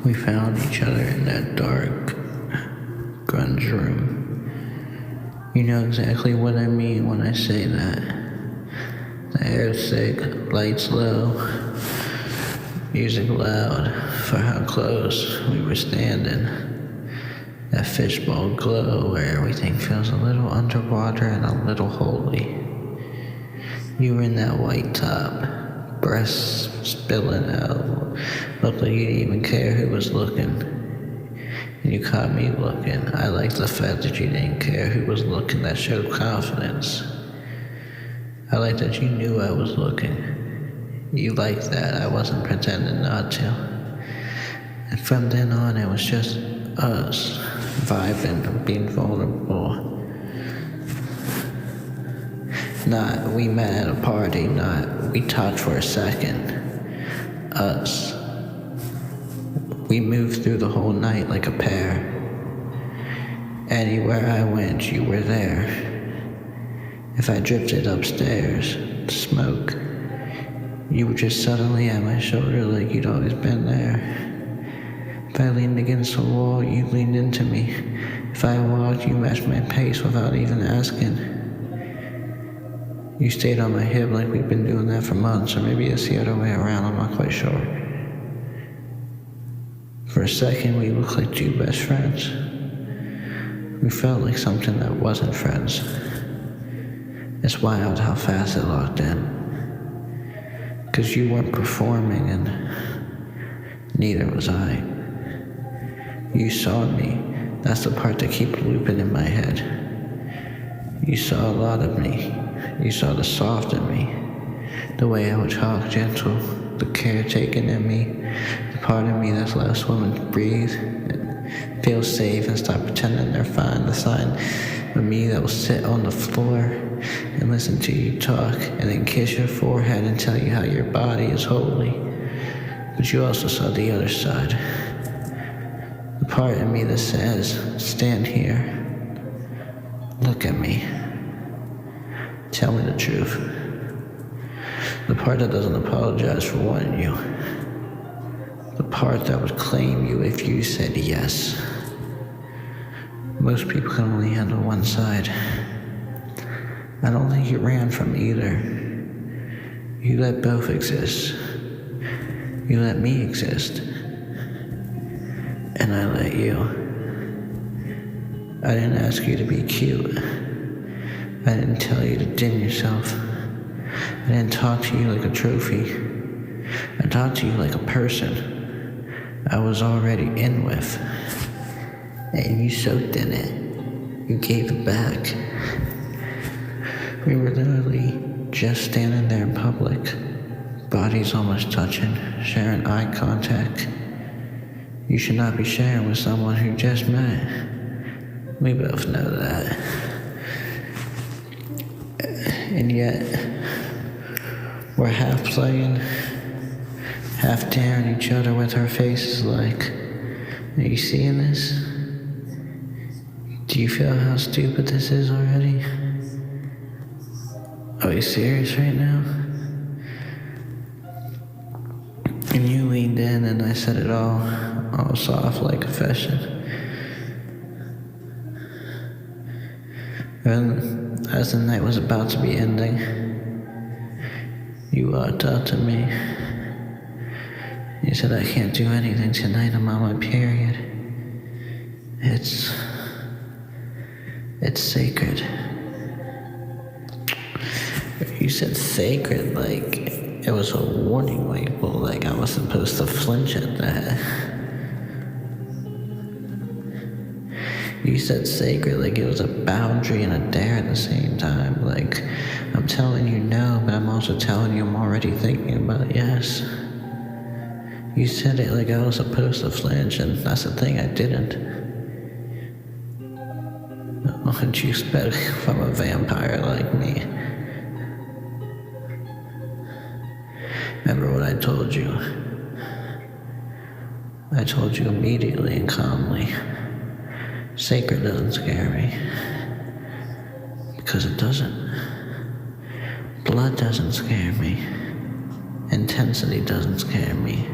We found each other in that dark grunge room. You know exactly what I mean when I say that. The air's thick, lights low, music loud for how close we were standing. That fishbowl glow where everything feels a little underwater and a little holy. You were in that white top, breasts spilling out, looked like you didn't even care who was looking. And you caught me looking. I liked the fact that you didn't care who was looking. That showed confidence. I liked that you knew I was looking. You liked that. I wasn't pretending not to. And from then on, it was just us, vibing, being vulnerable. Not we met at a party, not we talked for a second. Us. We moved through the whole night like a pair. Anywhere I went, you were there. If I drifted upstairs to smoke, you were just suddenly at my shoulder like you'd always been there. If I leaned against the wall, you leaned into me. If I walked, you matched my pace without even asking. You stayed on my hip like we'd been doing that for months, or maybe it's the other way around, I'm not quite sure. For a second, we looked like two best friends. We felt like something that wasn't friends. It's wild how fast it locked in. 'Cause you weren't performing and neither was I. You saw me. That's the part that keeps looping in my head. You saw a lot of me. You saw the soft in me. The way I would talk gentle. The caretaking in me. The part of me that's less women to breathe. Feel safe and stop pretending they're fine. The side of me that will sit on the floor and listen to you talk and then kiss your forehead and tell you how your body is holy. But you also saw the other side. The part of me that says, stand here. Look at me. Tell me the truth. The part that doesn't apologize for wanting you. The part that would claim you if you said yes. Most people can only handle one side. I don't think you ran from either. You let both exist. You let me exist. And I let you. I didn't ask you to be cute. I didn't tell you to dim yourself. I didn't talk to you like a trophy. I talked to you like a person I was already in with. And you soaked in it. You gave it back. We were literally just standing there in public, bodies almost touching, sharing eye contact. You should not be sharing with someone who just met. We both know that. And yet, we're half playing, half daring each other with our faces like, are you seeing this? Do you feel how stupid this is already? Are you serious right now? And you leaned in and I said it all soft like confession. And as the night was about to be ending, you walked up to me. You said, I can't do anything tonight, I'm on my period. It's sacred. You said sacred like it was a warning label, like I was supposed to flinch at that. You said sacred like it was a boundary and a dare at the same time. Like, I'm telling you no, but I'm also telling you I'm already thinking about yes. You said it like I was supposed to flinch, and that's the thing, I didn't. What did you expect from a vampire like me? Remember what I told you? I told you immediately and calmly. Sacred doesn't scare me. Because it doesn't. Blood doesn't scare me. Intensity doesn't scare me.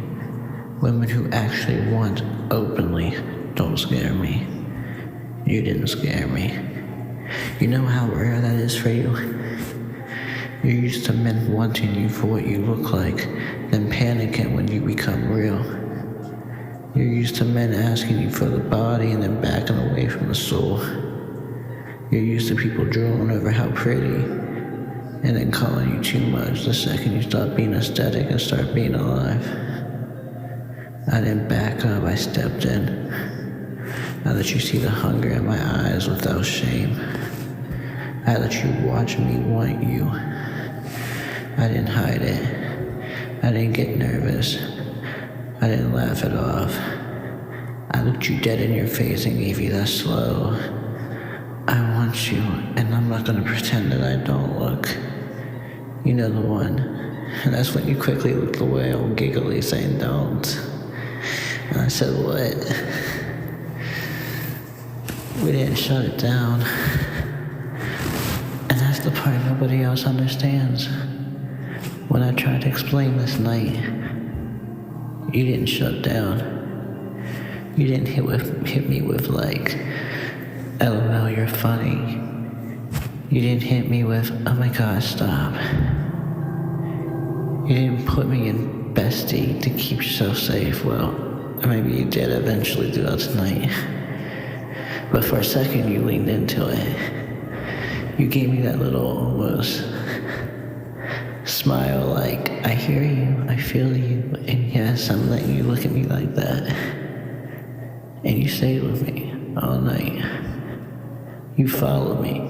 Women who actually want openly don't scare me. You didn't scare me. You know how rare that is for you? You're used to men wanting you for what you look like, then panicking when you become real. You're used to men asking you for the body and then backing away from the soul. You're used to people drooling over how pretty and then calling you too much the second you stop being aesthetic and start being alive. I didn't back up, I stepped in. I let you see the hunger in my eyes without shame. I let you watch me want you. I didn't hide it. I didn't get nervous. I didn't laugh it off. I looked you dead in your face and gave you that slow, I want you, and I'm not gonna pretend that I don't look. You know the one. And that's when you quickly looked away, all giggly, saying don't. And I said, what? We didn't shut it down. And that's the part nobody else understands. When I tried to explain this night, you didn't shut down. You didn't hit me with like, LOL, you're funny. You didn't hit me with, oh my god, stop. You didn't put me in bestie to keep yourself safe. Well, maybe you did eventually throughout the night. But for a second you leaned into it. You gave me that little almost smile like, I hear you, I feel you, and yes, I'm letting you look at me like that. And you stayed with me all night. You followed me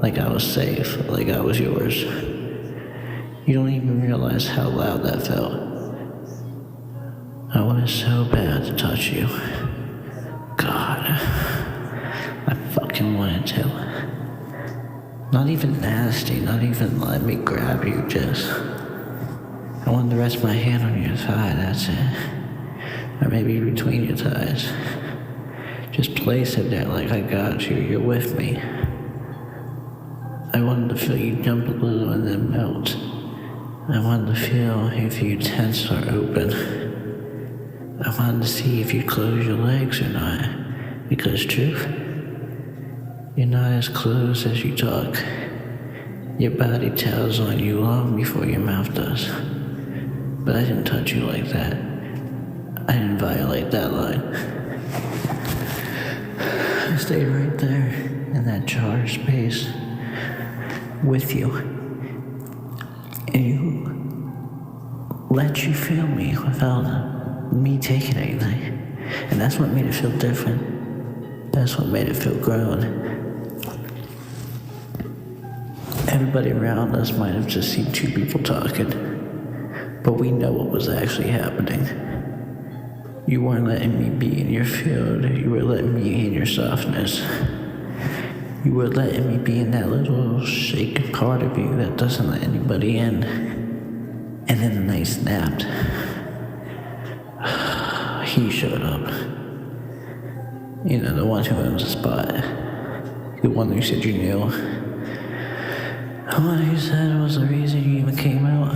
like I was safe, like I was yours. You don't even realize how loud that felt. I wanted so bad to touch you. God, I fucking wanted to. Not even nasty, not even let me grab you, just I wanted to rest my hand on your thigh, that's it. Or maybe between your thighs. Just place it there like I got you, you're with me. I wanted to feel you jump a little and then melt. I wanted to feel if you tense or open. I wanted to see if you close your legs or not. Because truth, you're not as close as you talk. Your body tells on you long before your mouth does. But I didn't touch you like that. I didn't violate that line. I stayed right there in that charged space with you. And you let you feel me without me taking anything. And that's what made it feel different. That's what made it feel grown. Everybody around us might have just seen two people talking, but we know what was actually happening. You weren't letting me be in your field, you were letting me in your softness. You were letting me be in that little shaken part of you that doesn't let anybody in. And then the night snapped. He showed up. You know, the one who owns the spot. The one who said you knew. The one who said it was the reason you even came out.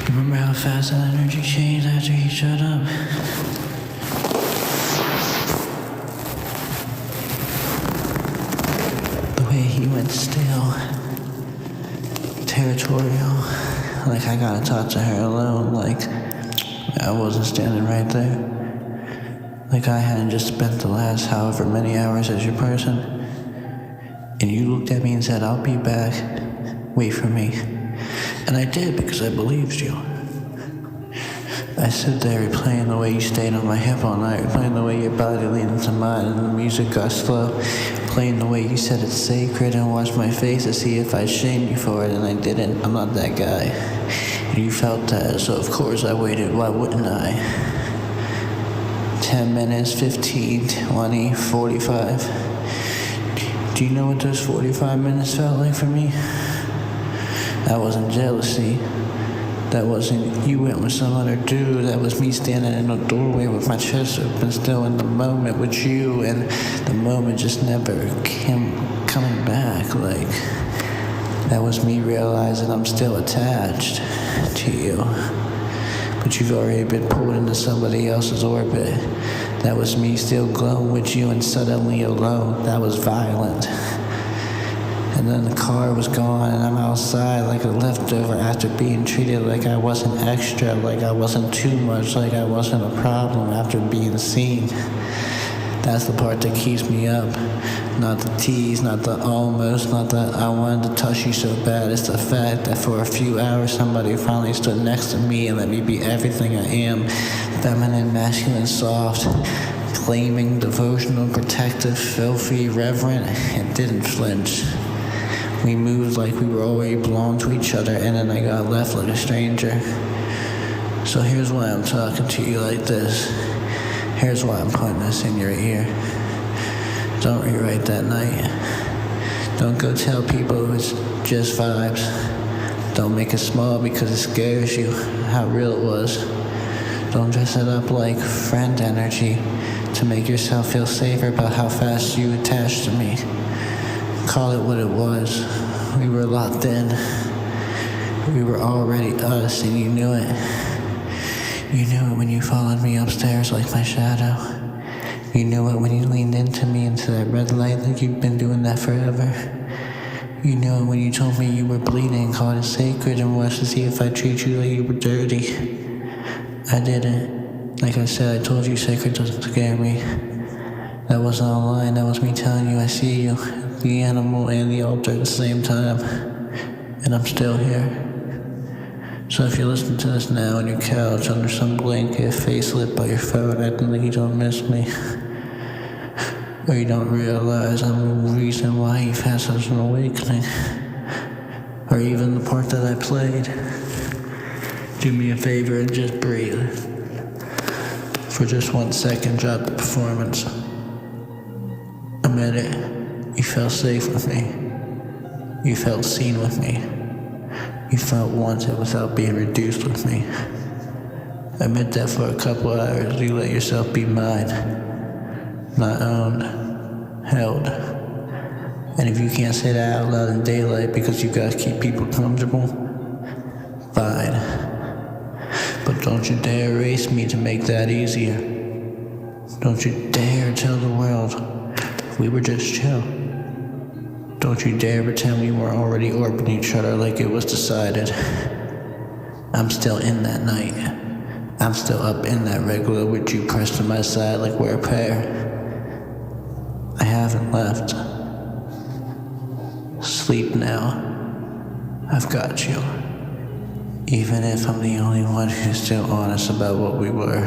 Remember how fast that energy changed after he showed up? The way he went still, territorial, like I gotta talk to her alone, like I wasn't standing right there. Like I hadn't just spent the last however many hours as your person. And you looked at me and said, I'll be back, wait for me. And I did because I believed you. I stood there replaying the way you stayed on my hip all night, replaying the way your body leaned into mine and the music got slow, playing the way you said it's sacred and watched my face to see if I shamed you for it, and I didn't. I'm not that guy. And you felt that, so of course I waited. Why wouldn't I? 10 minutes, 15, 20, 45. Do you know what those 45 minutes felt like for me? That wasn't jealousy. That wasn't you went with some other dude. That was me standing in the doorway with my chest open, still in the moment with you, and the moment just never came coming back. Like That was me realizing I'm still attached to you. But you've already been pulled into somebody else's orbit. That was me still glowing with you and suddenly alone. That was violent. And then the car was gone and I'm outside like a leftover after being treated like I wasn't extra, like I wasn't too much, like I wasn't a problem after being seen. That's the part that keeps me up. Not the tease, not the almost, not the I wanted to touch you so bad. It's the fact that for a few hours somebody finally stood next to me and let me be everything I am. Feminine, masculine, soft, claiming, devotional, protective, filthy, reverent, and didn't flinch. We moved like we were already belonged to each other, and then I got left like a stranger. So here's why I'm talking to you like this. Here's why I'm putting this in your ear. Don't rewrite that night. Don't go tell people it's just vibes. Don't make it small because it scares you how real it was. Don't dress it up like friend energy to make yourself feel safer about how fast you attached to me. Call it what it was. We were locked in. We were already us, and you knew it. You knew it when you followed me upstairs like my shadow. You knew it when you leaned into me into that red light like you've been doing that forever. You knew it when you told me you were bleeding and called it sacred and watched to see if I treat you like you were dirty. I didn't. Like I said, I told you sacred doesn't scare me. That wasn't a lie, that was me telling you I see you, the animal and the altar at the same time. And I'm still here. So if you're listening to this now on your couch, under some blanket, face lit by your phone, acting like you don't miss me, or you don't realize I'm the reason why you've had such an awakening, or even the part that I played, do me a favor and just breathe. For just 1 second, drop the performance. A minute, you felt safe with me. You felt seen with me. You felt wanted without being reduced with me. Admit that for a couple hours you let yourself be mine. Not owned, held. And if you can't say that out loud in daylight because you gotta keep people comfortable, fine. But don't you dare erase me to make that easier. Don't you dare tell the world we were just chill. Don't you dare pretend we were already orbiting each other like it was decided. I'm still in that night. I'm still up in that regular with you pressed to my side like we're a pair. I haven't left. Sleep now. I've got you. Even if I'm the only one who's still honest about what we were.